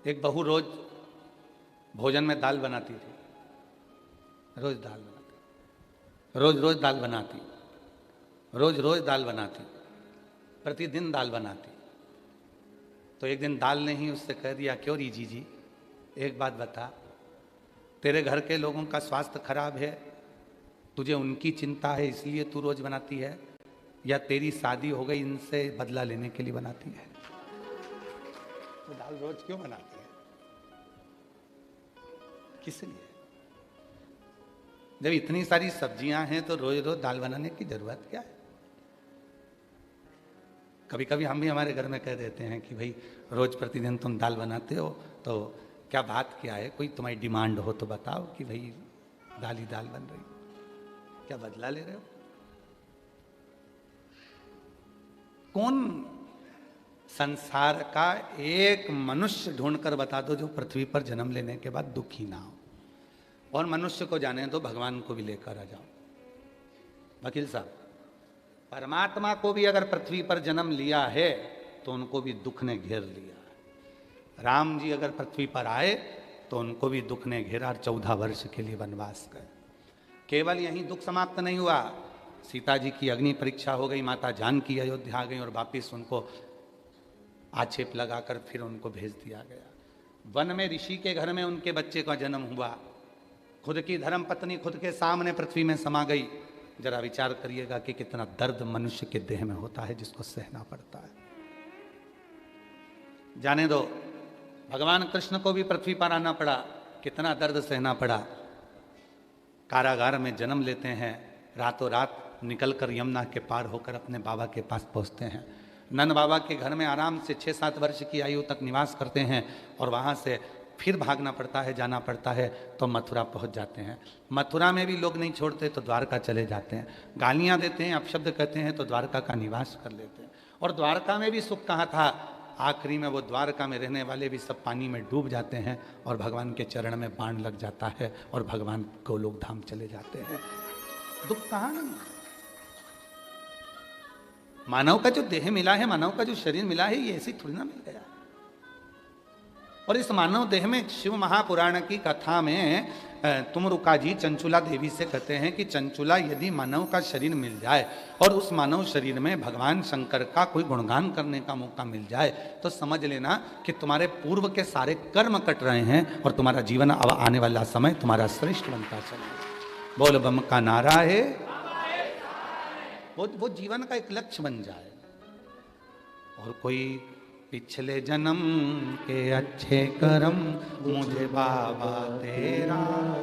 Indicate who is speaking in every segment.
Speaker 1: एक बहू रोज भोजन में दाल बनाती थी, रोज दाल बनाती, रोज रोज दाल बनाती, रोज रोज दाल बनाती, प्रतिदिन दाल बनाती। तो एक दिन दाल ने ही उससे कह दिया, क्यों रीजी जी, एक बात बता, तेरे घर के लोगों का स्वास्थ्य खराब है, तुझे उनकी चिंता है इसलिए तू रोज बनाती है, या तेरी शादी हो गई इनसे बदला लेने के लिए बनाती है? तो दाल रोज क्यों बनाती है, किस लिए? जब इतनी सारी सब्जियां हैं तो रोज रोज दाल बनाने की जरूरत क्या है? कभी कभी हम भी हमारे घर में कह देते हैं कि भाई रोज प्रतिदिन तुम दाल बनाते हो, तो क्या बात क्या है, कोई तुम्हारी डिमांड हो तो बताओ कि भाई दाल ही दाल बन रही, क्या बदला ले रहे हो? कौन संसार का एक मनुष्य ढूंढकर बता दो जो पृथ्वी पर जन्म लेने के बाद दुखी ना हो। और मनुष्य को जाने दो, भगवान को भी लेकर आ जाओ। वकील साहब, परमात्मा को भी अगर पृथ्वी पर जन्म लिया है तो उनको भी दुख ने घेर लिया है। राम जी अगर पृथ्वी पर आए तो उनको भी दुख ने घेरा और 14 वर्ष के लिए वनवास गए। केवल यहीं दुख समाप्त नहीं हुआ, सीता जी की अग्नि परीक्षा हो गई, माता जानकी अयोध्या आ गई और वापिस उनको आक्षेप लगाकर फिर उनको भेज दिया गया। वन में ऋषि के घर में उनके बच्चे का जन्म हुआ, खुद की धर्म पत्नी खुद के सामने पृथ्वी में समा गई। जरा विचार करिएगा कि कितना दर्द मनुष्य के देह में होता है जिसको सहना पड़ता है। जाने दो, भगवान कृष्ण को भी पृथ्वी पर आना पड़ा, कितना दर्द सहना पड़ा। कारागार में जन्म लेते हैं, रातों रात निकलकर यमुना के पार होकर अपने बाबा के पास पहुंचते हैं। नंद बाबा के घर में आराम से 6-7 वर्ष की आयु तक निवास करते हैं और वहाँ से फिर भागना पड़ता है, जाना पड़ता है, तो मथुरा पहुंच जाते हैं। मथुरा में भी लोग नहीं छोड़ते तो द्वारका चले जाते हैं, गालियां देते हैं, अपशब्द कहते हैं तो द्वारका का निवास कर लेते हैं। और द्वारका में भी सुख कहाँ था, आखिरी में वो द्वारका में रहने वाले भी सब पानी में डूब जाते हैं और भगवान के चरण में बाण लग जाता है और भगवान गोलोक धाम चले जाते हैं। दुख कहाँ नहीं। मानव का जो देह मिला है, मानव का जो शरीर मिला है, ये ऐसी थोड़ी ना मिल गया। और इस मानव देह में शिव महापुराण की कथा में तुमरुका जी चंचुला देवी से कहते हैं कि चंचुला, यदि मानव का शरीर मिल जाए और उस मानव शरीर में भगवान शंकर का कोई गुणगान करने का मौका मिल जाए तो समझ लेना कि तुम्हारे पूर्व के सारे कर्म कट रहे हैं और तुम्हारा जीवन अब आने वाला समय तुम्हारा श्रेष्ठ बनता चले। बोल बम का नारा है, वो जीवन का एक लक्ष्य बन जाए। और कोई पिछले जन्म के अच्छे कर्म मुझे बाबा तेरा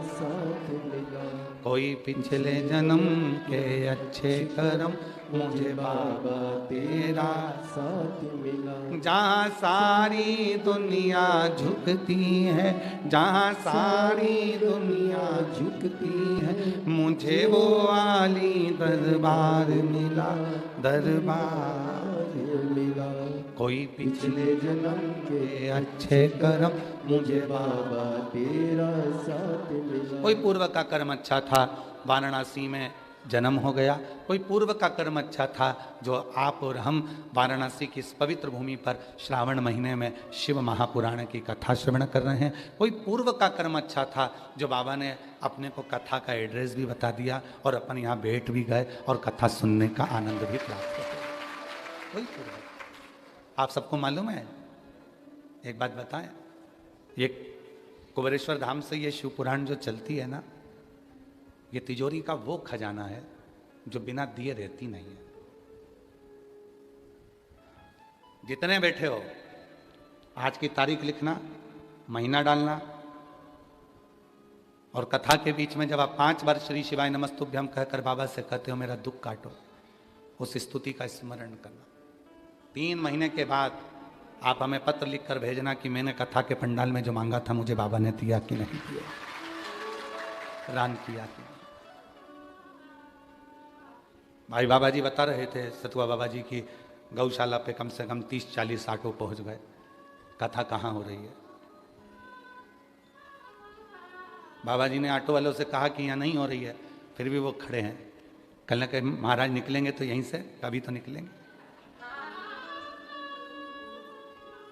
Speaker 1: साथ मिला, कोई पिछले जन्म के अच्छे कर्म मुझे बाबा तेरा साथ मिला। जहाँ सारी दुनिया झुकती है, जहाँ सारी दुनिया झुकती है, मुझे वो आली दरबार मिला, दरबार मिला। कोई पिछले जन्म के अच्छे कर्म मुझे बाबा तेरा साथ मिला। कोई पूर्व का कर्म अच्छा था, वाराणसी में जन्म हो गया। कोई पूर्व का कर्म अच्छा था, जो आप और हम वाराणसी की इस पवित्र भूमि पर श्रावण महीने में शिव महापुराण की कथा श्रवण कर रहे हैं। कोई पूर्व का कर्म अच्छा था, जो बाबा ने अपने को कथा का एड्रेस भी बता दिया और अपन यहाँ बैठ भी गए और कथा सुनने का आनंद भी प्राप्त किया। कोई पूर्व, आप सबको मालूम है, एक बात बताएं, ये कुबेरेश्वर धाम से ये शिव पुराण जो चलती है ना, ये तिजोरी का वो खजाना है जो बिना दिए रहती नहीं है। जितने बैठे हो, आज की तारीख लिखना, महीना डालना, और कथा के बीच में जब आप 5 बार श्री शिवाय नमस्तुभ्यम कहकर बाबा से कहते हो मेरा दुख काटो, उस स्तुति का स्मरण करना। 3 महीने के बाद आप हमें पत्र लिखकर भेजना कि मैंने कथा के पंडाल में जो मांगा था मुझे बाबा ने दिया कि नहीं दिया, रान किया कि नहीं। भाई बाबा जी बता रहे थे, सतुआ बाबा जी की गौशाला पे कम से कम 30-40 ऑटो पहुंच गए। कथा कहाँ हो रही है? बाबा जी ने ऑटो वालों से कहा कि यहाँ नहीं हो रही है, फिर भी वो खड़े हैं। कल न कहीं महाराज निकलेंगे तो यहीं से, कभी तो निकलेंगे,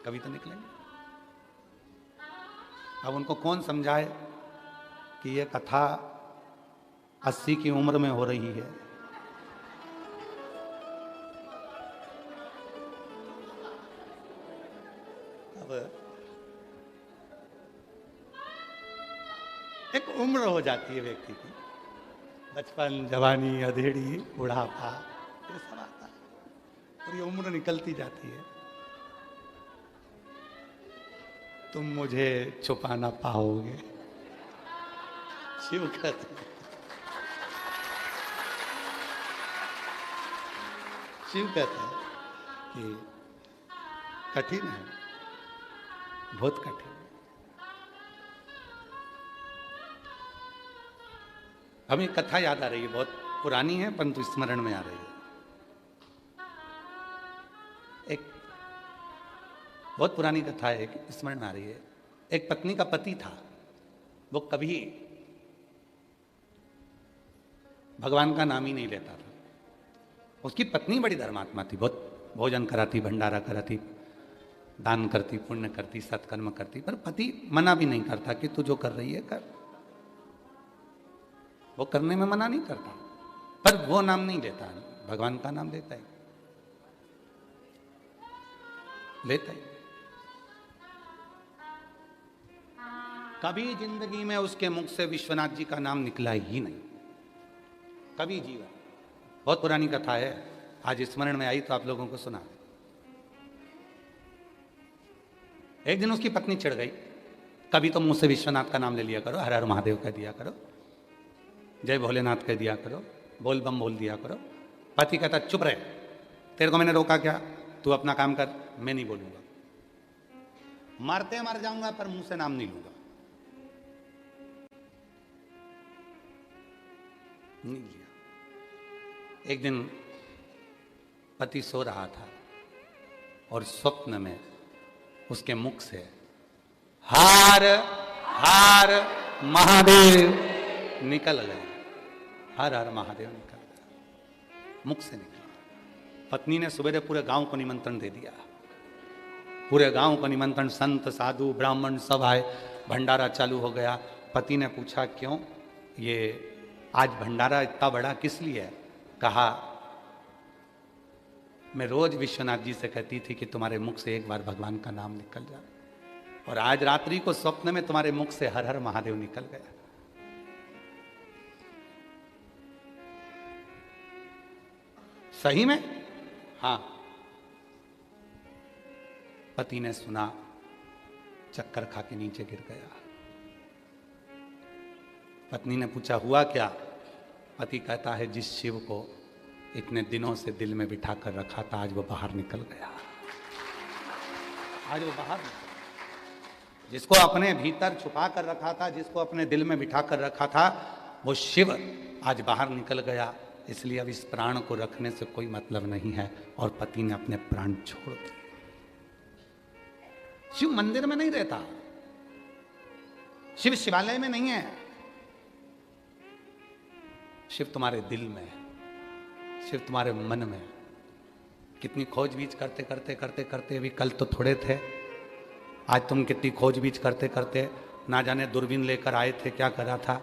Speaker 1: कभी तो निकलेंगे। अब उनको कौन समझाए कि ये कथा 80 की उम्र में हो रही है। अब एक उम्र हो जाती है व्यक्ति की, बचपन, जवानी, अधेड़ी, बुढ़ापा, ये सब आता है और ये उम्र निकलती जाती है। तुम मुझे छुपा ना पाओगे, शिव कहते हैं। शिव कहते हैं कि कठिन है, बहुत कठिन। हमें कथा याद आ रही है, बहुत पुरानी है परंतु स्मरण में आ रही है। एक बहुत पुरानी कथा है, एक स्मरण में आ रही है। एक पत्नी का पति था, वो कभी भगवान का नाम ही नहीं लेता था। उसकी पत्नी बड़ी धर्मात्मा थी, बहुत भोजन कराती, भंडारा कराती, दान करती, पुण्य करती, सत्कर्म करती, पर पति मना भी नहीं करता कि तू जो कर रही है कर। वो करने में मना नहीं करता, पर वो नाम नहीं लेता, भगवान का नाम लेता है, लेता है। कभी जिंदगी में उसके मुख से विश्वनाथ जी का नाम निकला ही नहीं, कभी जीवन। बहुत पुरानी कथा है, आज स्मरण में आई तो आप लोगों को सुना। एक दिन उसकी पत्नी चिढ़ गई, कभी तो मुंह से विश्वनाथ का नाम ले लिया करो, हर हर महादेव कह दिया करो, जय भोलेनाथ कह दिया करो, बोल बम बोल दिया करो। पति कहता चुप रहे, तेरे को मैंने रोका क्या, तू अपना काम कर, मैं नहीं बोलूंगा, मरते मर जाऊंगा पर मुंह से नाम नहीं लूंगा। नहीं लिया। एक दिन पति सो रहा था और स्वप्न में उसके मुख से हर हर महादेव निकल गए, हर हर महादेव निकल गया, मुख से निकला। पत्नी ने सवेरे पूरे गांव को निमंत्रण दे दिया, पूरे गांव को निमंत्रण, संत साधु ब्राह्मण सब आए, भंडारा चालू हो गया। पति ने पूछा क्यों ये आज भंडारा इतना बड़ा किस लिए है? कहा मैं रोज विश्वनाथ जी से कहती थी कि तुम्हारे मुख से एक बार भगवान का नाम निकल जाए, और आज रात्रि को स्वप्न में तुम्हारे मुख से हर हर महादेव निकल गया। सही में? हाँ। पति ने सुना, चक्कर खा के नीचे गिर गया। पत्नी ने पूछा हुआ क्या? पति कहता है जिस शिव को इतने दिनों से दिल में बिठा कर रखा था, आज वो बाहर निकल गया, आज वो बाहर निकल। जिसको अपने भीतर छुपा कर रखा था, जिसको अपने दिल में बिठा कर रखा था, वो शिव आज बाहर निकल गया। इसलिए अब इस प्राण को रखने से कोई मतलब नहीं है, और पति ने अपने प्राण छोड़ दिए। शिव मंदिर में नहीं रहता, शिव शिवालय में नहीं है, शिव तुम्हारे दिल में है, शिव तुम्हारे मन में। कितनी खोजबीज करते करते करते करते, अभी कल तो थोड़े थे, आज तुम कितनी खोजबीज करते करते, ना जाने दूरबीन लेकर आए थे, क्या करा था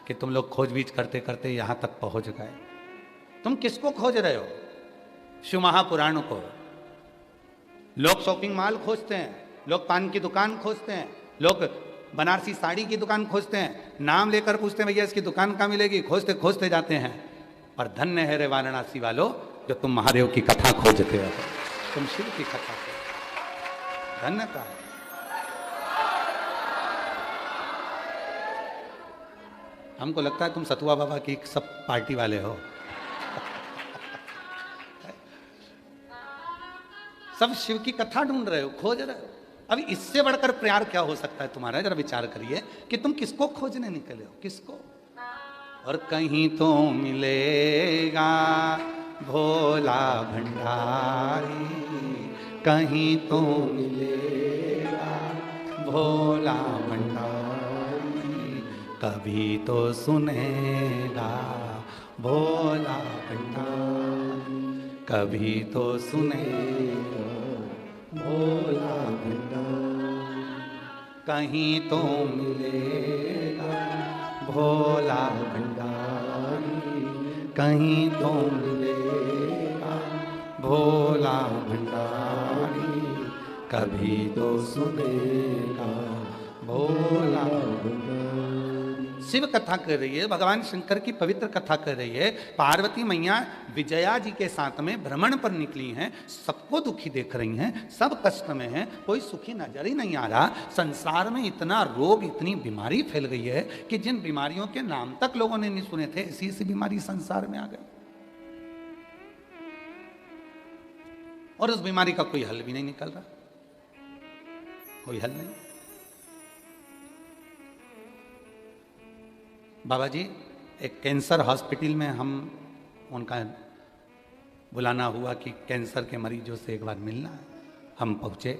Speaker 1: कि तुम लोग खोजबीज करते करते यहां तक पहुंच गए। तुम किसको खोज रहे हो? शिव महापुराण को। लोग शॉपिंग मॉल खोजते हैं, लोग पान की दुकान खोजते हैं, लोग बनारसी साड़ी की दुकान खोजते हैं, नाम लेकर पूछते हैं भैया इसकी दुकान कहाँ मिलेगी, खोजते खोजते जाते हैं। पर धन्य है रे वाराणसी वालों जो तुम महादेव की कथा खोजते हो, तुम शिव की कथा खोजते, धन्यता है। हमको लगता है तुम सतुआ बाबा की सब पार्टी वाले हो। सब शिव की कथा ढूंढ रहे हो, खोज रहे हो। अब इससे बढ़कर प्यार क्या हो सकता है तुम्हारा? जरा विचार करिए कि तुम किसको खोजने निकले हो, किसको? और कहीं तो मिलेगा भोला भंडारी, कहीं तो मिलेगा भोला भंडारी, कभी तो सुनेगा भोला भंडारी, कभी तो सुनेगा भोला भंडारी। कहीं तो मिलेगा भोला भंडारी, कहीं तो मिलेगा भोला भंडारी, कभी तो सुनेगा भोला भंडारी। शिव कथा कर रही है, भगवान शंकर की पवित्र कथा कर रही है। पार्वती मैया विजया जी के साथ में भ्रमण पर निकली हैं, सबको दुखी देख रही हैं, सब कष्ट में हैं, कोई सुखी नजर ही नहीं आ रहा। संसार में इतना रोग, इतनी बीमारी फैल गई है कि जिन बीमारियों के नाम तक लोगों ने नहीं सुने थे, ऐसी ऐसी बीमारी संसार में आ गई, और उस बीमारी का कोई हल भी नहीं निकल रहा, कोई हल नहीं। बाबा जी, एक कैंसर हॉस्पिटल में हम उनका बुलाना हुआ कि कैंसर के मरीजों से एक बार मिलना है। हम पहुँचे,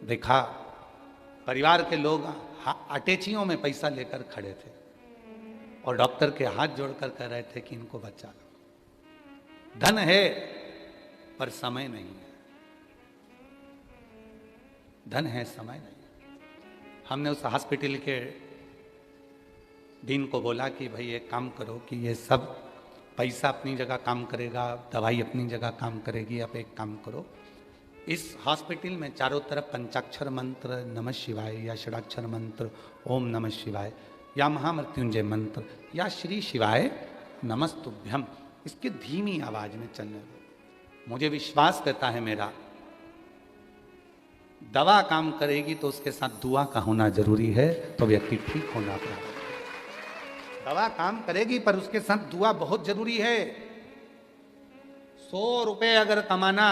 Speaker 1: देखा परिवार के लोग अटैचियों में पैसा लेकर खड़े थे और डॉक्टर के हाथ जोड़कर कह रहे थे कि इनको बचा लो। धन है पर समय नहीं है, धन है समय नहीं। हमने उस हॉस्पिटल के डीन को बोला कि भाई एक काम करो कि ये सब पैसा अपनी जगह काम करेगा, दवाई अपनी जगह काम करेगी, अब एक काम करो, इस हॉस्पिटल में चारों तरफ पंचाक्षर मंत्र नमः शिवाय या षडाक्षर मंत्र ओम नमः शिवाय या महामृत्युंजय मंत्र या श्री शिवाय नमस्तुभ्यम, इसके धीमी आवाज में चलने दो। मुझे विश्वास करता है मेरा, दवा काम करेगी तो उसके साथ दुआ का होना जरूरी है, तो व्यक्ति ठीक होना पड़ेगा। दवा काम करेगी पर उसके साथ दुआ बहुत जरूरी है। 100 रुपए अगर कमाना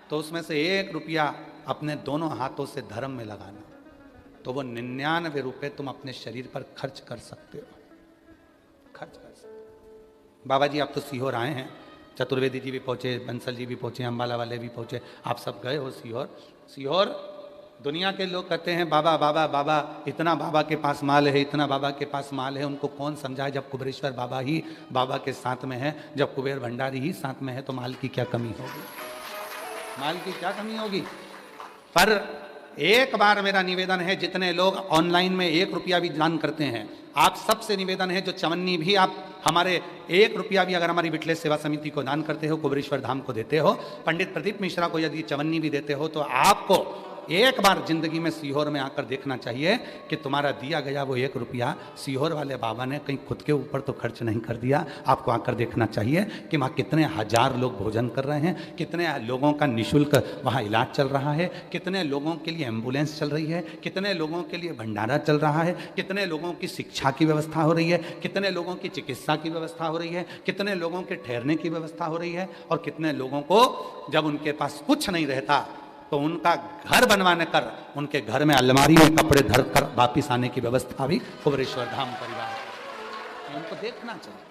Speaker 1: तो उसमें से 1 रुपया अपने दोनों हाथों से धर्म में लगाना, तो वो 99 रुपए तुम अपने शरीर पर खर्च कर सकते हो, खर्च कर सकते हो। बाबा जी आप तो सीहोर आए हैं, चतुर्वेदी जी भी पहुंचे, बंसल जी भी पहुंचे, अम्बाला वाले भी पहुंचे, आप सब गए हो सीहोर। सीहोर दुनिया के लोग कहते हैं बाबा बाबा बाबा, इतना बाबा के पास माल है, इतना बाबा के पास माल है। उनको कौन समझाए जब कुबेरेश्वर बाबा ही बाबा के साथ में है, जब कुबेर भंडारी ही साथ में है, तो माल की क्या कमी होगी, माल की क्या कमी होगी। पर एक बार मेरा निवेदन है, जितने लोग ऑनलाइन में 1 रुपया भी दान करते हैं, आप सबसे निवेदन है, जो चवन्नी भी आप हमारे 1 रुपया भी अगर हमारी बिटले सेवा समिति को दान करते हो, कुबेरेश्वर धाम को देते हो, पंडित प्रदीप मिश्रा को यदि चवन्नी भी देते हो, तो आपको एक बार जिंदगी में सीहोर में आकर देखना चाहिए कि तुम्हारा दिया गया वो 1 रुपया सीहोर वाले बाबा ने कहीं खुद के ऊपर तो खर्च नहीं कर दिया। आपको आकर देखना चाहिए कि वहाँ कितने हजार लोग भोजन कर रहे हैं, कितने लोगों का निःशुल्क वहाँ इलाज चल रहा है, कितने लोगों के लिए एम्बुलेंस चल रही है, कितने लोगों के लिए भंडारा चल रहा है, कितने लोगों की शिक्षा की व्यवस्था हो रही है, कितने लोगों की चिकित्सा की व्यवस्था हो रही है, कितने लोगों के ठहरने की व्यवस्था हो रही है, और कितने लोगों को जब उनके पास कुछ नहीं रहता तो उनका घर बनवाने कर उनके घर में अलमारी में कपड़े धर कर वापिस आने की व्यवस्था भी कुबेरेश्वर धाम परिवार है। उनको देखना चाहिए।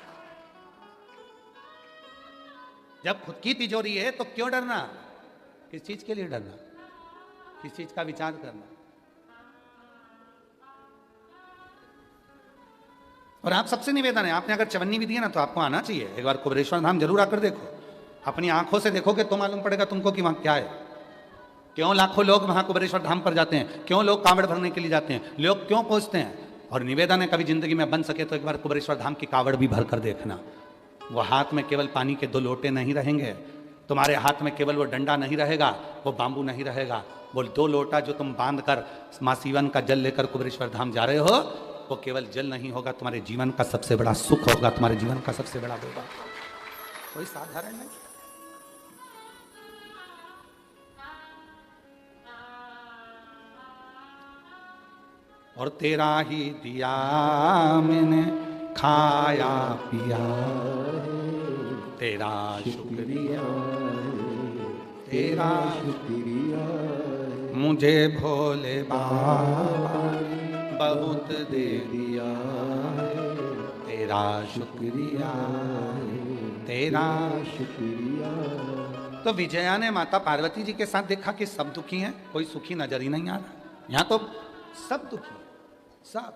Speaker 1: जब खुद की तिजोरी है तो क्यों डरना, किस चीज के लिए डरना, किस चीज का विचार करना। और आप सबसे निवेदन है, आपने अगर चवन्नी भी दी है ना तो आपको आना चाहिए, एक बार कुबेरेश्वर धाम जरूर आकर देखो, अपनी आंखों से देखोगे तो मालूम पड़ेगा तुमको कि वहां क्या है। क्यों लाखों लोग वहां कुबेरेश्वर धाम पर जाते हैं, क्यों लोग कांवड़ भरने के लिए जाते हैं, लोग क्यों पहुंचते हैं। और निवेदन है, कभी जिंदगी में बन सके तो एक बार कुबेरेश्वर धाम की कांवड़ भी भर कर देखना। वो हाथ में केवल पानी के 2 लोटे नहीं रहेंगे, तुम्हारे हाथ में केवल वो डंडा नहीं रहेगा, वो बांबू नहीं रहेगा, वो 2 लोटा जो तुम बांध कर माँ सीवन का जल लेकर कुबेरेश्वर धाम जा रहे हो, वो केवल जल नहीं होगा, तुम्हारे जीवन का सबसे बड़ा सुख होगा, तुम्हारे जीवन का सबसे बड़ा होगा। कोई साधारण नहीं। और तेरा ही दिया मैंने खाया पिया, तेरा शुक्रिया, तेरा शुक्रिया, मुझे भोले बाबा बहुत दे दिया, तेरा शुक्रिया, तेरा शुक्रिया। तो विजया ने माता पार्वती जी के साथ देखा कि सब दुखी हैं, कोई सुखी नजर ही नहीं आ रहा। यहां तो सब दुखी, सब।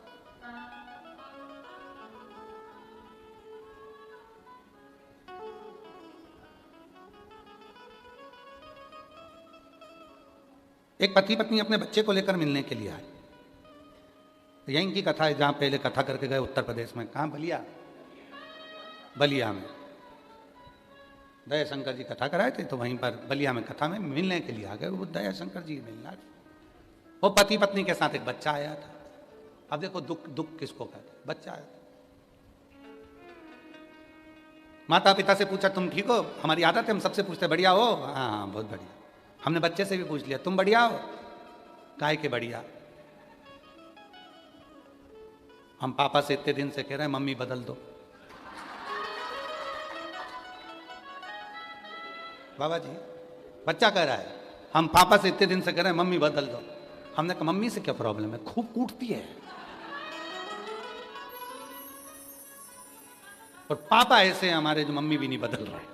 Speaker 1: एक पति पत्नी अपने बच्चे को लेकर मिलने के लिए आए, तो यहीं की कथा है जहाँ पहले कथा करके गए उत्तर प्रदेश में। कहाँ? बलिया, बलिया में दया शंकर जी कथा कराए थे, तो वहीं पर बलिया में कथा में मिलने के लिए आ गए वो दया शंकर जी मिलना। वो पति पत्नी के साथ एक बच्चा आया था। अब देखो दुख दुख किसको कहते, बच्चा आया था। माता पिता से पूछा तुम ठीक हो? हमारी आदत है हम सबसे पूछते बढ़िया हो? हाँ हाँ बहुत बढ़िया। हमने बच्चे से भी पूछ लिया तुम बढ़िया हो? काहे के बढ़िया? हम पापा से इतने दिन से कह रहे हैं मम्मी बदल दो। बाबा जी बच्चा कह रहा है हम पापा से इतने दिन से कह रहे हैं मम्मी बदल दो। हमने कहा मम्मी से क्या प्रॉब्लम है? खूब कूटती है। और पापा ऐसे हैं हमारे जो मम्मी भी नहीं बदल रहे।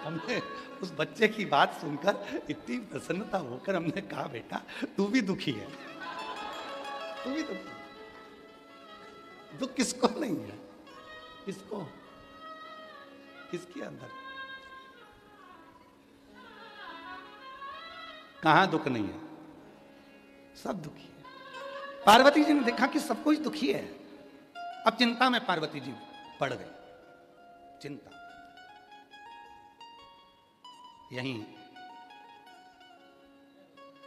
Speaker 1: हमने उस बच्चे की बात सुनकर इतनी प्रसन्नता होकर हमने कहा बेटा तू भी दुखी है, तू भी दुखी। दुख किसको नहीं है? किसको? किसके अंदर? कहां दुख नहीं है? सब दुखी है। पार्वती जी ने देखा कि सब कुछ दुखी है। अब चिंता में पार्वती जी पड़ गई। चिंता यहीं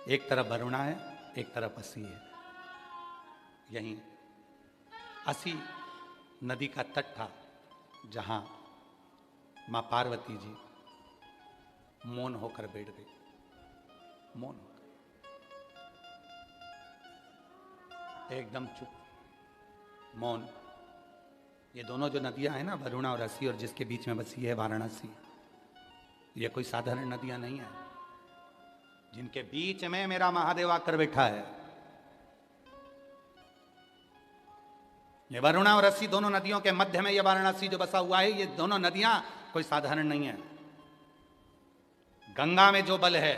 Speaker 1: एक तरफ वरुणा है, एक तरफ असी है। यहीं असी नदी का तट था जहां मां पार्वती जी मौन होकर बैठ गई। मौन होकर एकदम चुप, मौन। ये दोनों जो नदियां हैं ना, वरुणा और असी, और जिसके बीच में बसी है वाराणसी, ये कोई साधारण नदियां नहीं है। जिनके बीच में मेरा महादेव आकर बैठा है। ये वरुणा और असी दोनों नदियों के मध्य में ये वाराणसी जो बसा हुआ है, ये दोनों नदियां कोई साधारण नहीं है। गंगा में जो बल है,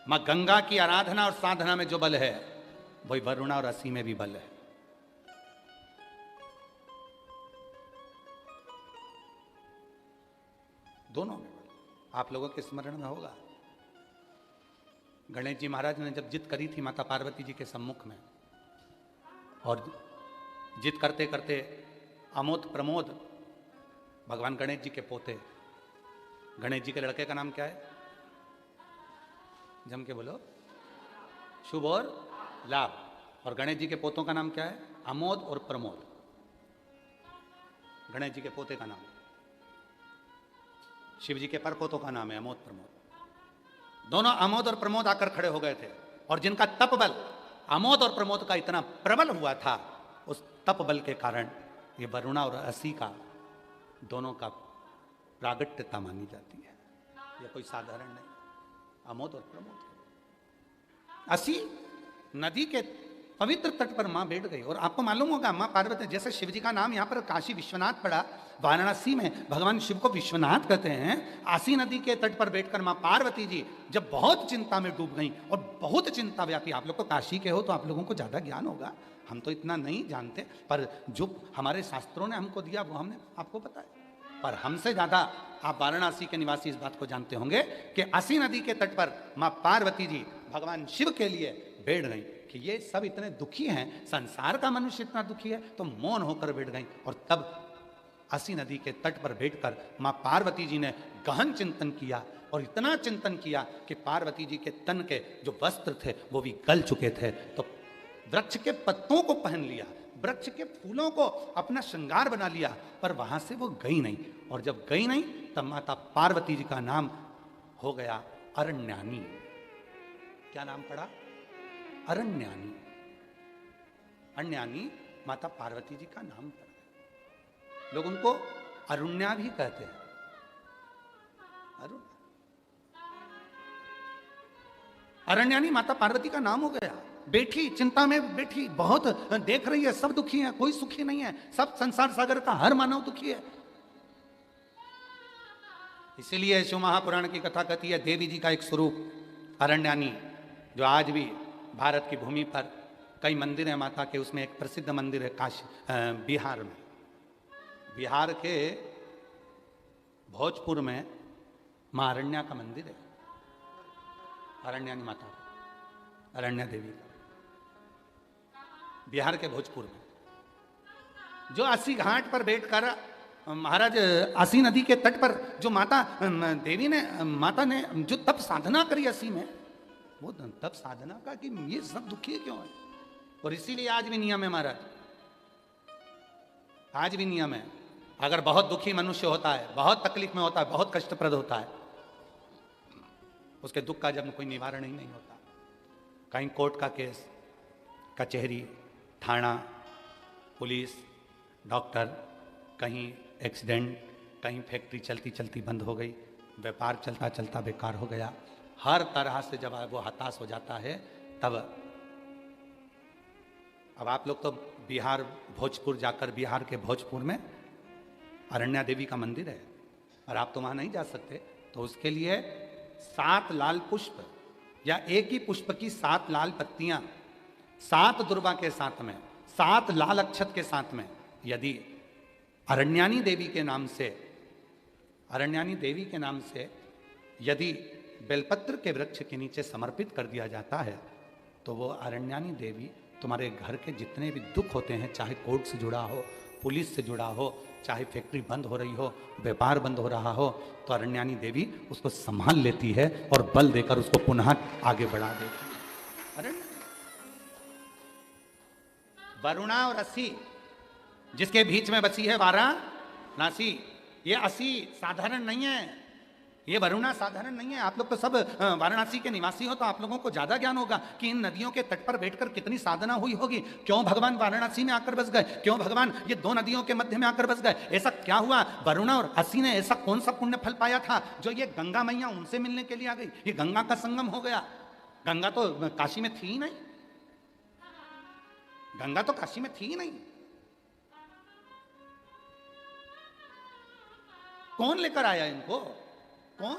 Speaker 1: मां गंगा की आराधना और साधना में जो बल है, वही वरुणा और असी में भी बल है। दोनों में बल। आप लोगों के स्मरण में होगा गणेश जी महाराज ने जब जिद करी थी माता पार्वती जी के सम्मुख में, और जिद करते करते अमोद प्रमोद भगवान गणेश जी के पोते, गणेश जी के लड़के का नाम क्या है? जम के बोलो। शुभ और लाभ। और गणेश जी के पोतों का नाम क्या है? अमोद और प्रमोद। गणेश जी के पोते का नाम, शिव जी के परपोतों का नाम है अमोद प्रमोद। दोनों अमोद और प्रमोद आकर खड़े हो गए थे, और जिनका तप बल अमोद और प्रमोद का इतना प्रबल हुआ था, उस तप बल के कारण ये वरुणा और असी का दोनों का प्रागट्यता मानी जाती है। ये कोई साधारण नहीं, अमोद और प्रमोद। असी नदी के पवित्र तट पर मां बैठ गई। और आपको मालूम होगा मां पार्वती, जैसे शिव जी का नाम यहां पर काशी विश्वनाथ पड़ा, वाराणसी में भगवान शिव को विश्वनाथ कहते हैं। आसी नदी के तट पर बैठकर मां पार्वती जी जब बहुत चिंता में डूब गई, और बहुत चिंता व्यापी। आप लोग तो काशी के हो तो आप लोगों को ज्यादा ज्ञान होगा, हम तो इतना नहीं जानते, पर जो हमारे शास्त्रों ने हमको दिया वो हमने आपको बताया। पर हमसे ज्यादा आप वाराणसी के निवासी इस बात को जानते होंगे कि असी नदी के तट पर मां पार्वती जी भगवान शिव के लिए बैठ गई कि ये सब इतने दुखी हैं, संसार का मनुष्य इतना दुखी है, तो मौन होकर बैठ गई। और तब असी नदी के तट पर बैठकर मां पार्वती जी ने गहन चिंतन किया, और इतना चिंतन किया कि पार्वती जी के तन के जो वस्त्र थे वो भी गल चुके थे। तो वृक्ष के पत्तों को पहन लिया, वृक्ष के फूलों को अपना श्रृंगार बना लिया, पर वहां से वो गई नहीं। और जब गई नहीं तब माता पार्वती जी का नाम हो गया अरण्यानी। क्या नाम पड़ा? अरण्यानी। अरण्यानी माता पार्वती जी का नाम पड़ा। लोग उनको अरुण्या भी कहते हैं। अरुण अरण्यानी माता पार्वती का नाम हो गया। बैठी चिंता में बैठी, बहुत देख रही है, सब दुखी है, कोई सुखी नहीं है, सब संसार सागर का हर मानव दुखी है। इसीलिए शिव महापुराण की कथा कहती है देवी जी का एक स्वरूप अरण्यानी, जो आज भी भारत की भूमि पर कई मंदिर हैं माता के। उसमें एक प्रसिद्ध मंदिर है काशी, बिहार में, बिहार के भोजपुर में मां अरण्या का मंदिर है। अरण्यानी माता, अरण्या देवी का। बिहार के भोजपुर में, जो अस्सी घाट पर बैठकर महाराज अस्सी नदी के तट पर जो माता ने जो तप साधना करी अस्सी में, वो तप साधना का कि ये सब दुखी क्यों है। और इसीलिए आज भी नियम है महाराज, आज भी नियम है, अगर बहुत दुखी मनुष्य होता है, बहुत तकलीफ में होता है, बहुत कष्टप्रद होता है, उसके दुख का जब कोई निवारण ही नहीं होता, कहीं कोर्ट का केस, कचहरी, थाना, पुलिस, डॉक्टर, कहीं एक्सीडेंट, कहीं फैक्ट्री चलती चलती बंद हो गई, व्यापार चलता चलता बेकार हो गया, हर तरह से जब वो हताश हो जाता है तब, अब आप लोग तो बिहार भोजपुर जाकर, बिहार के भोजपुर में अरण्या देवी का मंदिर है और आप तो वहां नहीं जा सकते, तो उसके लिए 7 लाल पुष्प या एक ही पुष्प की 7 लाल पत्तियां 7 दुर्वा के साथ में, 7 लाल अक्षत के साथ में, यदि अरण्यानी देवी के नाम से, अरण्यानी देवी के नाम से यदि बेलपत्र के वृक्ष के नीचे समर्पित कर दिया जाता है, तो वो अरण्यानी देवी तुम्हारे घर के जितने भी दुख होते हैं, चाहे कोर्ट से जुड़ा हो, पुलिस से जुड़ा हो, चाहे फैक्ट्री बंद हो रही हो, व्यापार बंद हो रहा हो, तो अरण्यानी देवी उसको संभाल लेती है और बल देकर उसको पुनः आगे बढ़ा देती है। अरण्य वरुणा और अस्सी जिसके बीच में बची है वाराणसी, ये अस्सी साधारण नहीं है, ये वरुणा साधारण नहीं है। आप लोग तो सब वाराणसी के निवासी हो, तो आप लोगों को ज्यादा ज्ञान होगा कि इन नदियों के तट पर बैठकर कितनी साधना हुई होगी, क्यों भगवान वाराणसी में आकर बस गए, क्यों भगवान ये 2 नदियों के मध्य में आकर बस गए, ऐसा क्या हुआ, वरुणा और अस्सी ने ऐसा कौन सा पुण्य फल पाया था जो ये गंगा मैया उनसे मिलने के लिए आ गई, ये गंगा का संगम हो गया। गंगा तो काशी में थी ही नहीं, गंगा तो काशी में थी ही नहीं, कौन लेकर आया इनको, कौन,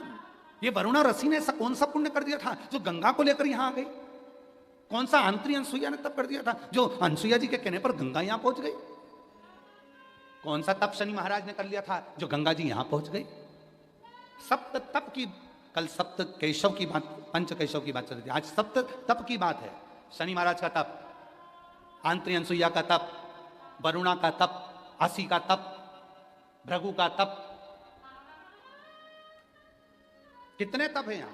Speaker 1: ये वरुणा रसी ने ऐसा कौन सा पुण्य कर दिया था जो गंगा को लेकर यहां आ गई, कौन सा आंतरी अनसुईया ने तप कर दिया था जो अनसुईया जी के कहने पर गंगा यहां पहुंच गई, कौन सा तप शनि महाराज ने कर लिया था जो गंगा जी यहां पहुंच गई। सप्त तप की, कल सप्त केशव की बात, पंच केशव की बात चल रही थी, आज सप्त तप की बात है। शनि महाराज का तप, आंतरी अनसुईया का तप, वरुणा का तप, अस्सी का तप, भृगु का तप, कितने तप हैं यहां।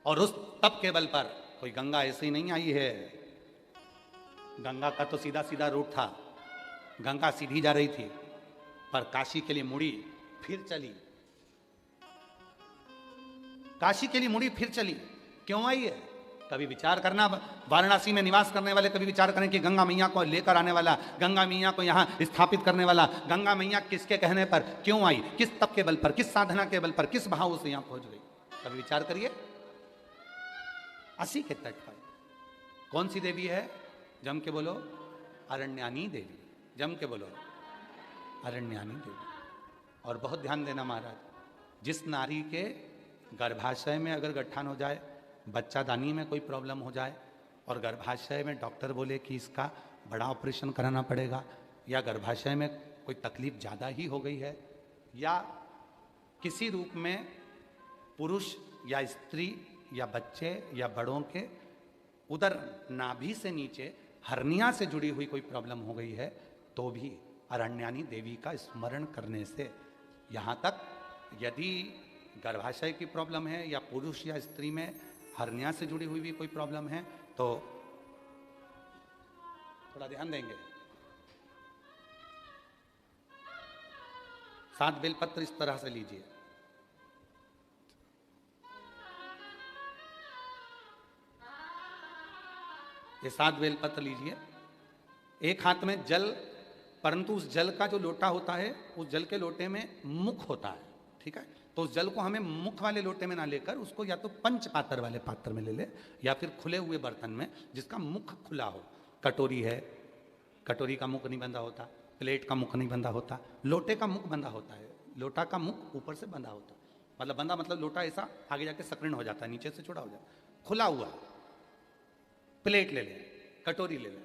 Speaker 1: और उस तप के बल पर कोई गंगा ऐसे ही नहीं आई है, गंगा का तो सीधा सीधा रूट था, गंगा सीधी जा रही थी, पर काशी के लिए मुड़ी फिर चली, काशी के लिए मुड़ी फिर चली, क्यों आई है। कभी विचार करना, वाराणसी में निवास करने वाले कभी विचार करें कि गंगा मैया को लेकर आने वाला, गंगा मैया को यहाँ स्थापित करने वाला, गंगा मैया किसके कहने पर क्यों आई, किस तप के बल पर, किस साधना के बल पर, किस भाव से यहाँ पहुंच गई, कभी विचार करिए। अस्सी के तट पर कौन सी देवी है, जम के बोलो, अरण्यानी देवी, जम के बोलो, अरण्यानी देवी। और बहुत ध्यान देना महाराज, जिस नारी के गर्भाशय में अगर गट्ठान हो जाए, बच्चादानी में कोई प्रॉब्लम हो जाए और गर्भाशय में डॉक्टर बोले कि इसका बड़ा ऑपरेशन कराना पड़ेगा, या गर्भाशय में कोई तकलीफ ज़्यादा ही हो गई है, या किसी रूप में पुरुष या स्त्री या बच्चे या बड़ों के उधर नाभि से नीचे हर्निया से जुड़ी हुई कोई प्रॉब्लम हो गई है, तो भी अरण्यानी देवी का स्मरण करने से, यहाँ तक यदि गर्भाशय की प्रॉब्लम है या पुरुष या स्त्री में हर्निया से जुड़ी हुई भी कोई प्रॉब्लम है, तो थोड़ा ध्यान देंगे। 7 बेलपत्र इस तरह से लीजिए, ये 7 बेलपत्र लीजिए, एक हाथ में जल, परंतु उस जल का जो लोटा होता है, उस जल के लोटे में मुख होता है, ठीक है, तो उस जल को हमें मुख वाले लोटे में ना लेकर उसको या तो पंच पात्र वाले पात्र में ले ले, या फिर खुले हुए बर्तन में जिसका मुख खुला हो। कटोरी है, कटोरी का मुख नहीं बंधा होता, प्लेट का मुख नहीं बंधा होता, लोटे का मुख बंधा होता है, लोटा का मुख ऊपर से बंधा होता है, मतलब बंधा मतलब लोटा ऐसा आगे जाके सक्रिय हो जाता है, नीचे से छोड़ा हो जाता है, खुला हुआ। प्लेट ले ले, कटोरी ले ले,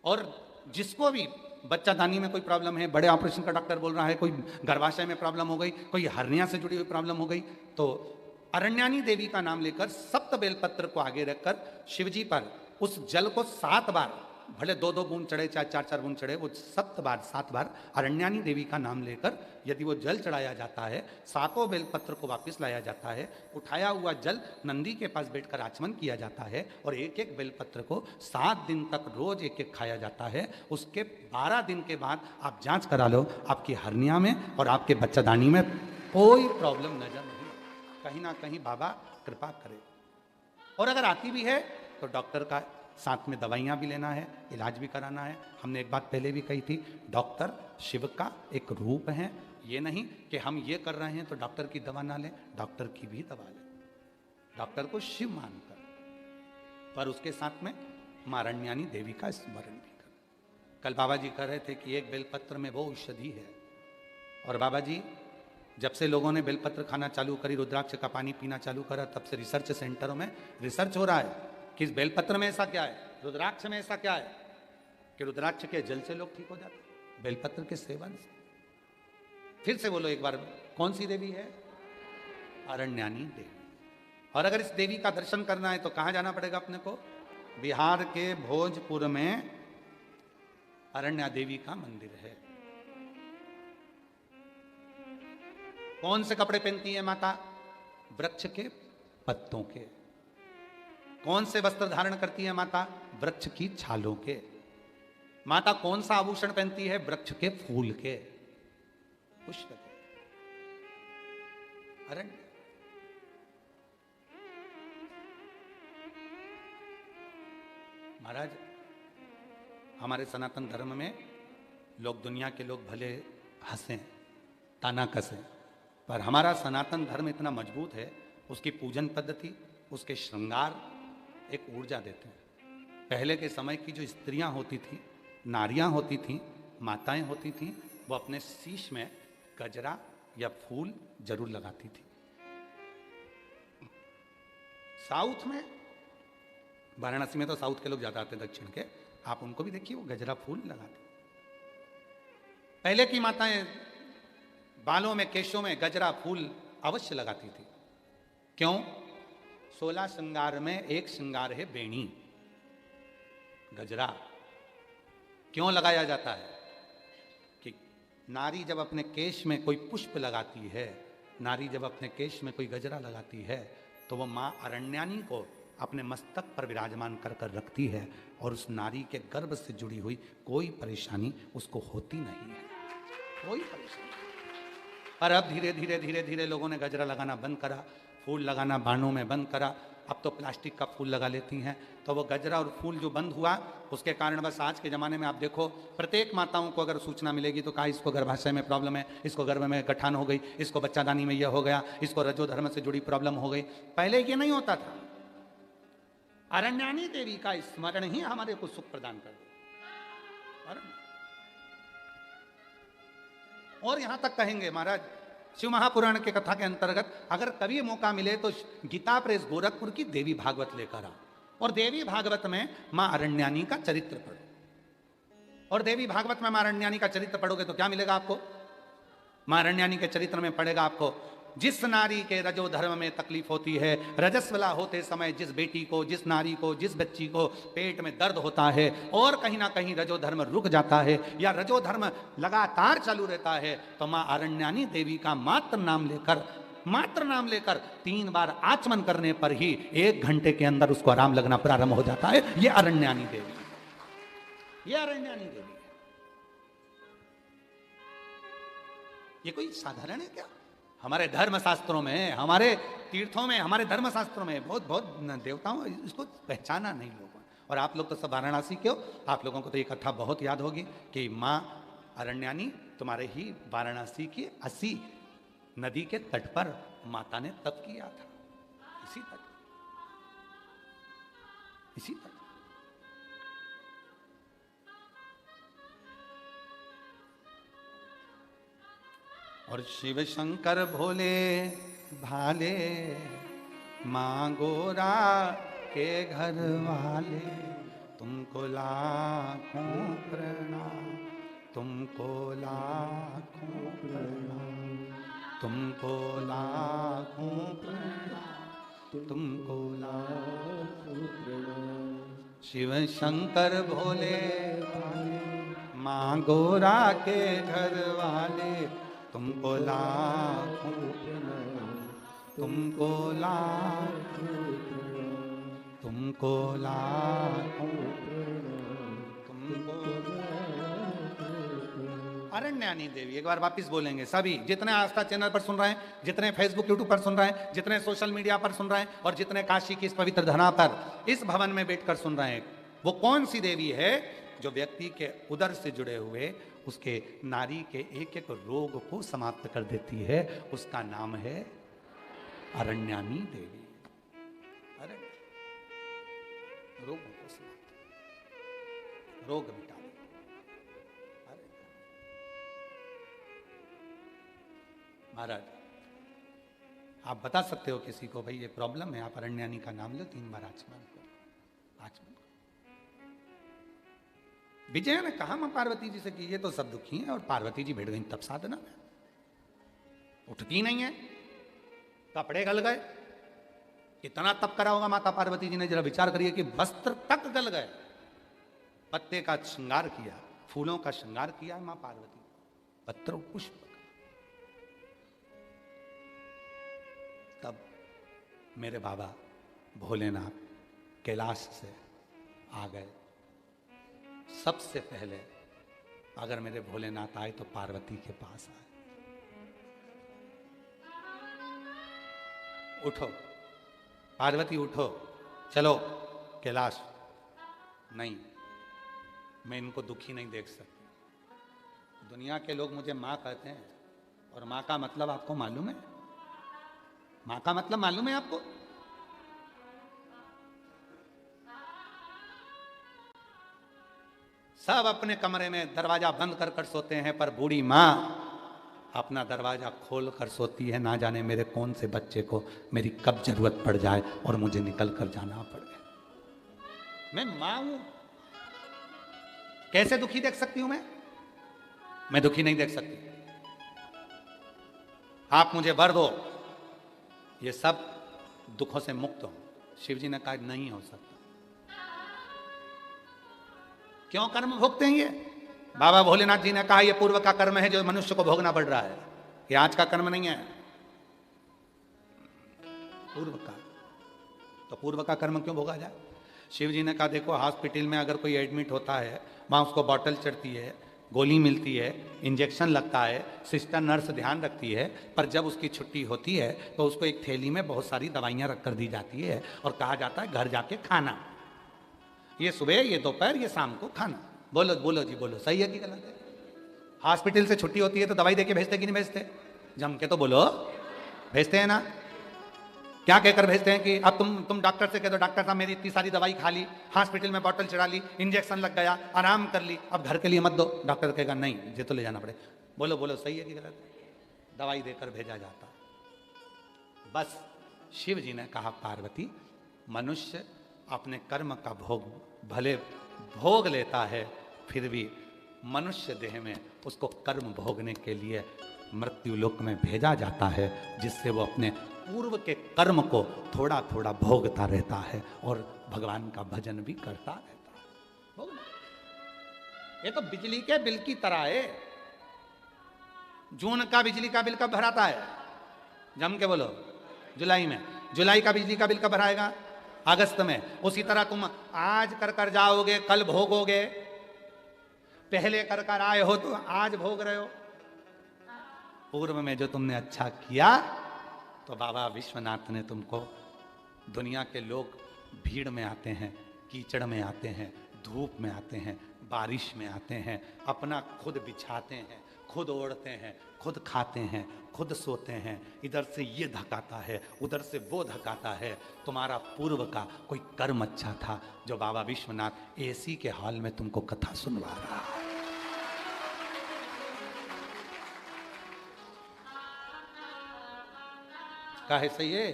Speaker 1: और जिसको भी बच्चादानी में कोई प्रॉब्लम है, बड़े ऑपरेशन का डॉक्टर बोल रहा है, कोई गर्भाशय में प्रॉब्लम हो गई, कोई हर्निया से जुड़ी हुई प्रॉब्लम हो गई, तो अरण्यानी देवी का नाम लेकर 7 बेलपत्र को आगे रखकर शिवजी पर उस जल को 7 बार भले 2-2 बूंद चढ़े चाहे 4-4 बूंद चढ़े, वो 7 बार अरण्यानी देवी का नाम लेकर यदि वो जल चढ़ाया जाता है, 7 बेलपत्र को वापस लाया जाता है, उठाया हुआ जल नंदी के पास बैठकर आचमन किया जाता है और एक एक बेलपत्र को 7 दिन तक रोज एक एक खाया जाता है। उसके 12 दिन के बाद आप जांच करा लो, आपकी हर्निया में और आपके बच्चादानी में कोई प्रॉब्लम नजर नहीं, कहीं ना कहीं बाबा कृपा करे। और अगर आती भी है तो डॉक्टर का साथ में दवाइयाँ भी लेना है, इलाज भी कराना है। हमने एक बात पहले भी कही थी, डॉक्टर शिव का एक रूप है। ये नहीं कि हम ये कर रहे हैं तो डॉक्टर की दवा ना लें, डॉक्टर की भी दवा लें, डॉक्टर को शिव मानकर, पर उसके साथ में मां अरण्यानी देवी का स्मरण भी कर। कल बाबा जी कह रहे थे कि एक बेलपत्र में वो औषधि है, और बाबा जी जब से लोगों ने बेलपत्र खाना चालू करी, रुद्राक्ष का पानी पीना चालू करा, तब से रिसर्च सेंटरों में रिसर्च हो रहा है कि इस बेलपत्र में ऐसा क्या है, रुद्राक्ष में ऐसा क्या है कि रुद्राक्ष के जल से लोग ठीक हो जाते हैं, बेलपत्र के सेवन से। फिर से बोलो एक बार, कौन सी देवी है? अरण्यानी देवी। और अगर इस देवी का दर्शन करना है तो कहां जाना पड़ेगा अपने को? बिहार के भोजपुर में अरण्या देवी का मंदिर है। कौन से कपड़े पहनती है माता? वृक्ष के पत्तों के। कौन से वस्त्र धारण करती है माता? वृक्ष की छालों के। माता कौन सा आभूषण पहनती है? वृक्ष के फूल के, पुष्प के। अरण्य। महाराज, हमारे सनातन धर्म में लोग, दुनिया के लोग भले हंसें, ताना कसें, पर हमारा सनातन धर्म इतना मजबूत है, उसकी पूजन पद्धति, उसके श्रृंगार एक ऊर्जा देते हैं। पहले के समय की जो स्त्रियां होती थी, नारियां होती थी, माताएं होती थी, वो अपने शीश में गजरा या फूल जरूर लगाती थी। साउथ में, वाराणसी में तो साउथ के लोग ज्यादा आते हैं, दक्षिण के, आप उनको भी देखिए, वो गजरा फूल लगाते। पहले की माताएं बालों में, केशों में गजरा फूल अवश्य लगाती थी। क्यों? 16 श्रृंगार में एक श्रृंगार है बेणी, गजरा। क्यों लगाया जाता है? कि नारी जब अपने केश में कोई पुष्प लगाती है, नारी जब अपने केश में कोई गजरा लगाती है, तो वह मां अरण्यानी को अपने मस्तक पर विराजमान कर कर रखती है, और उस नारी के गर्भ से जुड़ी हुई कोई परेशानी उसको होती नहीं है, कोई परेशानी। पर अब धीरे धीरे धीरे धीरे लोगों ने गजरा लगाना बंद करा, फूल लगाना बाणों में बंद करा, अब तो प्लास्टिक का फूल लगा लेती हैं। तो वो गजरा और फूल जो बंद हुआ, उसके कारण बस आज के ज़माने में आप देखो, प्रत्येक माताओं को अगर सूचना मिलेगी तो कहा इसको गर्भाशय में प्रॉब्लम है, इसको गर्भ में गठान हो गई, इसको बच्चादानी में यह हो गया, इसको रजो धर्म से जुड़ी प्रॉब्लम हो गई। पहले ये नहीं होता था। अरण्यानी देवी का स्मरण ही हमारे को सुख प्रदान कर दे। और यहां तक कहेंगे महाराज, शिव महापुराण के कथा के अंतर्गत अगर कभी मौका मिले तो गीता प्रेस गोरखपुर की देवी भागवत लेकर आओ, और देवी भागवत में मां अरण्यानी का चरित्र पढ़ो। और देवी भागवत में मां अरण्यानी का चरित्र पढ़ोगे तो क्या मिलेगा आपको? मां अरण्यानी के चरित्र में पढ़ेगा आपको, जिस नारी के रजो धर्म में तकलीफ होती है, रजस्वला होते समय जिस बेटी को, जिस नारी को, जिस बच्ची को पेट में दर्द होता है, और कहीं ना कहीं रजो धर्म रुक जाता है या रजो धर्म लगातार चालू रहता है, तो मां अरण्यानी देवी का मात्र नाम लेकर 3 बार आचमन करने पर ही 1 घंटे के अंदर उसको आराम लगना प्रारंभ हो जाता है। ये अरण्यानी देवी, ये अरण्यानी देवी। ये कोई साधारण है क्या? हमारे धर्म शास्त्रों में, हमारे तीर्थों में, हमारे धर्म शास्त्रों में बहुत बहुत देवताओं, इसको पहचाना नहीं लोगों। और आप लोग तो सब वाराणसी के हो, आप लोगों को तो ये कथा बहुत याद होगी कि माँ अरण्यानी तुम्हारे ही वाराणसी की 80 नदी के तट पर माता ने तप किया था, इसी तट, इसी तट। और शिव शंकर भोले भाले, माँ गोरा के घर वाले, तुमको लाखों प्रणाम, तुमको लाखों प्रणाम, तुमको लाखों प्रणाम, तुमको लाखों प्रणाम। शिव शंकर भोले माँ गोरा के घर वाले, तुमको लाखों प्रणाम, तुमको लाखों प्रणाम, तुमको लाखों प्रणाम, तुमको। अरण्यानी देवी, एक बार वापिस बोलेंगे सभी, जितने आस्था चैनल पर सुन रहे हैं, जितने फेसबुक यूट्यूब पर सुन रहे हैं, जितने सोशल मीडिया पर सुन रहे हैं, और जितने काशी की इस पवित्र धरा पर इस भवन में बैठकर सुन रहे हैं, वो कौन सी देवी है जो व्यक्ति के उदर से जुड़े हुए उसके नारी के एक एक रोग को समाप्त कर देती है? उसका नाम है अरण्यानी देवी। अरे रोगों को समाप्त, रोग मिटा दे। अरे महाराज, आप बता सकते हो किसी को, भाई ये प्रॉब्लम है, आप अरण्यानी का नाम लो, 3 बार आचमन करो, आचमन। विजय ने कहा मां पार्वती जी से कि ये तो सब दुखी हैं, और पार्वती जी बैठ गई तब साधना में, उठती नहीं है, कपड़े गल गए। कितना तप करा होगा माता पार्वती जी ने, जरा विचार करिए कि वस्त्र तक गल गए। पत्ते का श्रृंगार किया, फूलों का श्रृंगार किया मां पार्वती, पत्र पुष्प। तब मेरे बाबा भोलेनाथ कैलाश से आ गए। सबसे पहले अगर मेरे भोलेनाथ आए तो पार्वती के पास आए। उठो पार्वती, उठो, चलो कैलाश। नहीं, मैं इनको दुखी नहीं देख सकती। दुनिया के लोग मुझे माँ कहते हैं, और माँ का मतलब आपको मालूम है? माँ का मतलब मालूम है आपको? सब अपने कमरे में दरवाजा बंद कर कर सोते हैं, पर बूढ़ी माँ अपना दरवाजा खोल कर सोती है। ना जाने मेरे कौन से बच्चे को मेरी कब जरूरत पड़ जाए और मुझे निकल कर जाना पड़े। मैं माँ हूं, कैसे दुखी देख सकती हूं मैं दुखी नहीं देख सकती। आप मुझे वर दो, ये सब दुखों से मुक्त हो। शिव जी ने कहा नहीं हो सकता। क्यों कर्म भोगते हैं ये? बाबा भोलेनाथ जी ने कहा ये पूर्व का कर्म है जो मनुष्य को भोगना पड़ रहा है, ये आज का कर्म नहीं है, पूर्व का। तो पूर्व का कर्म क्यों भोगा जाए? शिव जी ने कहा देखो, हॉस्पिटल में अगर कोई एडमिट होता है, वहां उसको बॉटल चढ़ती है, गोली मिलती है, इंजेक्शन लगता है, सिस्टर नर्स ध्यान रखती है, पर जब उसकी छुट्टी होती है तो उसको एक थैली में बहुत सारी दवाइयां रख कर दी जाती है और कहा जाता है घर जाके खाना, ये सुबह, ये दोपहर, ये शाम को खाना। बोलो बोलो जी, बोलो, सही है कि गलत है? हॉस्पिटल से छुट्टी होती है तो दवाई देके भेजते कि नहीं भेजते? जम के तो बोलो, भेजते हैं ना? क्या कहकर भेजते हैं कि अब तुम डॉक्टर से कह दो, डॉक्टर साहब मेरी इतनी सारी दवाई खा ली, हॉस्पिटल में बॉटल चढ़ा ली, इंजेक्शन लग गया, आराम कर ली, अब घर के लिए मत दो। डॉक्टर कहेगा नहीं, ये तो ले जाना पड़े। बोलो बोलो, सही है कि गलत है? दवाई देकर भेजा जाता। बस शिव जी ने कहा पार्वती, मनुष्य अपने कर्म का भोग भले भोग लेता है, फिर भी मनुष्य देह में उसको कर्म भोगने के लिए मृत्यु लोक में भेजा जाता है, जिससे वो अपने पूर्व के कर्म को थोड़ा थोड़ा भोगता रहता है और भगवान का भजन भी करता रहता है। भोगना, ये तो बिजली के बिल की तरह है। जून का बिजली का बिल कब भराता है? जम के बोलो, जुलाई में। जुलाई का बिजली का बिल कब भराएगा? अगस्त में। उसी तरह तुम आज कर कर जाओगे, कल भोगोगे। पहले कर कर आए हो तो आज भोग रहे हो। पूर्व में जो तुमने अच्छा किया तो बाबा विश्वनाथ ने तुमको, दुनिया के लोग भीड़ में आते हैं, कीचड़ में आते हैं, धूप में आते हैं, बारिश में आते हैं, अपना खुद बिछाते हैं, खुद ओढ़ते हैं, खुद खाते हैं, खुद सोते हैं। इधर से ये धकाता है, उधर से वो धकाता है। तुम्हारा पूर्व का कोई कर्म अच्छा था जो बाबा विश्वनाथ एसी के हॉल में तुमको कथा सुनवा रहा है। काहे सही है?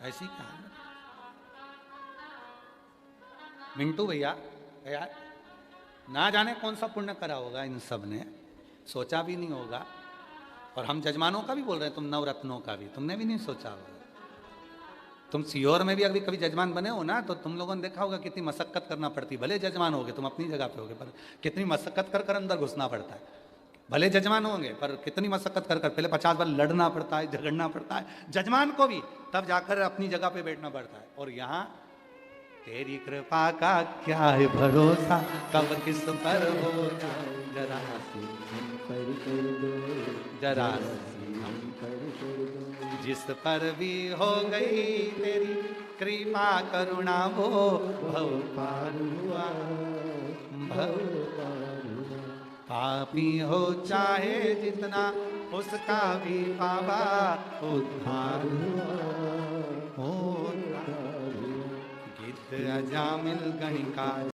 Speaker 1: ऐसी कहानी। मिंटू भैया यार, ना जाने कौन सा पुण्य करा होगा इन सब ने, सोचा भी नहीं होगा। और हम जजमानों का भी बोल रहे हैं, तुम नवरत्नों का भी तुमने भी नहीं सोचा होगा। तुम सीहोर में भी अभी कभी जजमान बने हो ना, तो तुम लोगों ने देखा होगा कितनी मशक्कत करना पड़ती है। भले जजमान होगे, तुम अपनी जगह पे होगे, पर कितनी मशक्कत कर कर अंदर घुसना पड़ता है। भले जजमान होंगे पर कितनी मशक्कत कर कर, पहले 50 बार लड़ना पड़ता है, झगड़ना पड़ता है जजमान को भी, तब जाकर अपनी जगह पे बैठना पड़ता है। और यहाँ तेरी कृपा का क्या है भरोसा, कब किस पर हो जाए जरा जरा जिस पर भी हो गई तेरी कृपा करुणा, वो भव पार हुआ, भव पापी हो चाहे जितना, उसका भी पावा उद्धार हुआ। गिद्ध अजामिल गणिका